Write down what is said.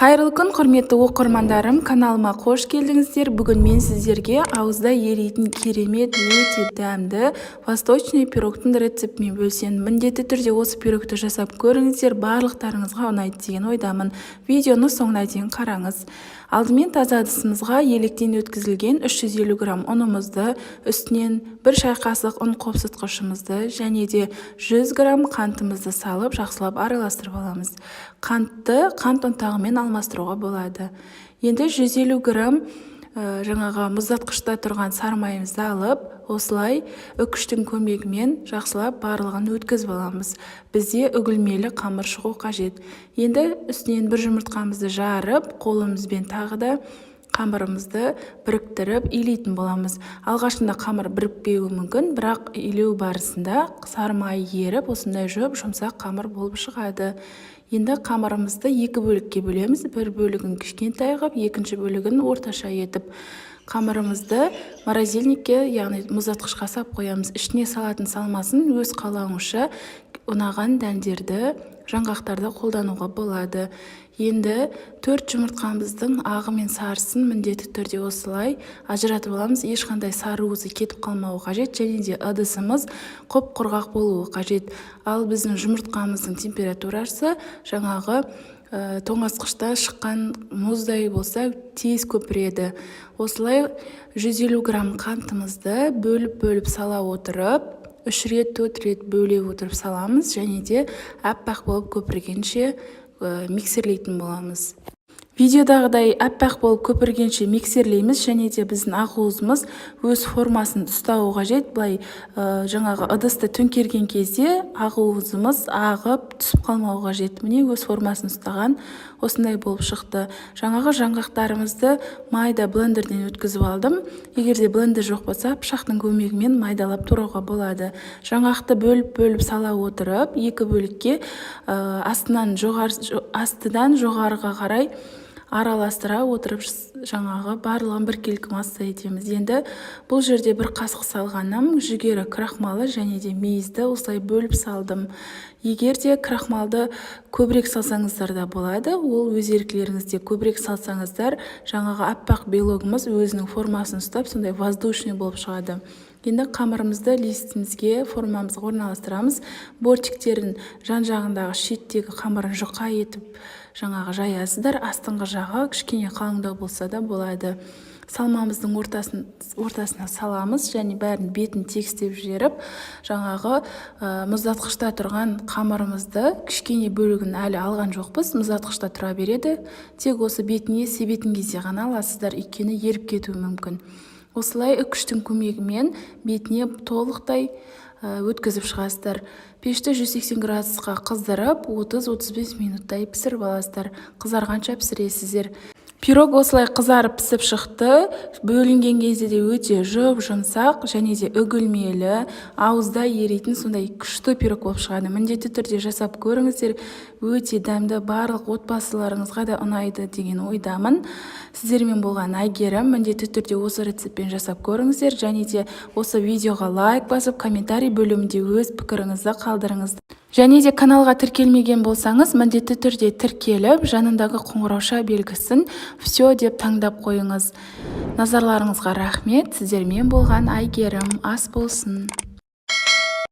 Қайырлы күн, құрметті оқырмандарым, каналыма қош келдіңіздер. Бүгін мен сіздерге ауызда еритін керемет, өте дәмді восточный пирогтың рецептімен бөлісемін. Міндетті түрде осы пирогты жасап көріңіздер, барлықтарыңызға ұнайды деген ойдамын. Видеоны соңына дейін қараңыз. Алдымен таза ыдысымызға електен өткізілген 350 грамм ұнымызды, үстінен 1 шай қасық ұн қопсытқышымызды және де 100 грамм қантымызды салып, жақсылап араластырып аламыз. Қантты қант ұнтағымен алмастыруға болады. Енді 150 грамм жаңаға мұздатқышта тұрған сармайымызды алып, осылай үкіштің көмегімен жақсылап барлығын өткізіп аламыз. Бізде үгілмелі қамыр шығу қажет. Енді үстінен бір жұмыртқамызды жарып, қолымызбен тағы да қамырымызды біріктіріп илейтін боламыз. Алғашында қамыр бірікпеуі мүмкін, бірақ илеу барысында сармай еріп, осындай жұмсақ қамыр болып шығады. Енді қамырымызды 2 бөлікке бөлеміз. Бір бөлігін кішкентай қылып, екінші бөлігін орташа етіп, қамырымызды морозильникке, яғни мұздатқышқа сап қоямыз. Ішіне салатын салмасын өз қалауыңызша ұнаған дәндерді, жаңғақтарды қолдануға болады. Енді 4 жұмыртқамыздың ағы мен сарысын міндетті түрде осылай ажыратып аламыз. Ешқандай сары уызы кетіп қалмауы қажет, және де ыдысымыз құп-құрғақ болуы қажет. Ал біздің жұмыртқамыздың температурасы жаңағы тоңазытқышта шыққан мұздай болса тез көпіреді. Осылай 150 грамм қантымызды бөліп сала отырып, 3 рет 4 рет бөле отырып саламыз, және де аппақ болып көпіргенше миксерлейтін боламыз. Видеодағыдай аппақ болып көпіргенше миксерлейміз, және де біздің ақуызымыз өз формасын ұстауы қажет. Былай жаңағы ыдысты төңкерген кезде ақуызымыз ағып түсіп қалмауы қажет. Міне өз формасын ұстаған, осындай болып шықты. Жаңағы жаңғақтарымызды майда блендерден өткізіп алдым. Егерде блендер жоқ болса, пышақтың көмегімен майдалап турауға болады. Жаңғақты бөліп сала отырып, 2 бөлікке астыдан жоғарыға қарай араластыра отырып жаңағы барлығын біркелкі масса етеміз. Енді бұл жерде 1 қасық салғаным жүгері крахмалы және де мейізді осылай бөліп салдым. Егер де крахмалды көбірек салсаңыздар да болады, ол өз еркілеріңізде. Көбірек салсаңыздар, жаңағы аппақ белогымыз өзінің формасын ұстап, сондай воздушный болып шығады. Енді қамырымызды листімізге, формамызға орналастырамыз. Бортиктерін жан-жағындағы шеттегі қамырын жұқа етіп жаңағы жаясыздар. Астыңғы жағы кішкене қалыңдау болса да болады. Салмамыздың ортасына саламыз, және бәрін бетін тегістеп жіберіп, жаңағы мұздатқышта тұрған қамырымызды кішкене бөлігін әлі алған жоқпыз. Мұздатқышта тұра береді. Тек осы бетіне себетін кезде ғана аласыздар, өйткені еріп кетуі мүмкін. Осылай үкіштің көмегімен бетіне толықтай өткізіп шығасыздар. Пешті 180 градусқа қыздырып, 30-35 минуттай пісіріп аласыздар. Қызарғанша пісіресіздер. Пирог осылай қызарып пісіп шықты. Бөлінген кезде де өте жұмсақ және де үгілмелі, ауызда еритін сондай күшті пирог болып шығады. Міндетті түрде жасап көріңіздер. Өте дәмді, барлық отбасыларыңызға да ұнайды деген ойдамын. Сіздермен болған Айгерім. Міндетті түрде осы рецептпен жасап көріңіздер, және де осы видеоға лайк басып, комментарий бөлімінде өз пікіріңізді қалдырыңыз. Және де каналға тіркелмеген болсаңыз, міндетті түрде тіркеліп, жанындағы қоңырауша белгісін все деп таңдап қойыңыз. Назарларыңызға рахмет. Сіздермен болған Айгерім. Ас болсын.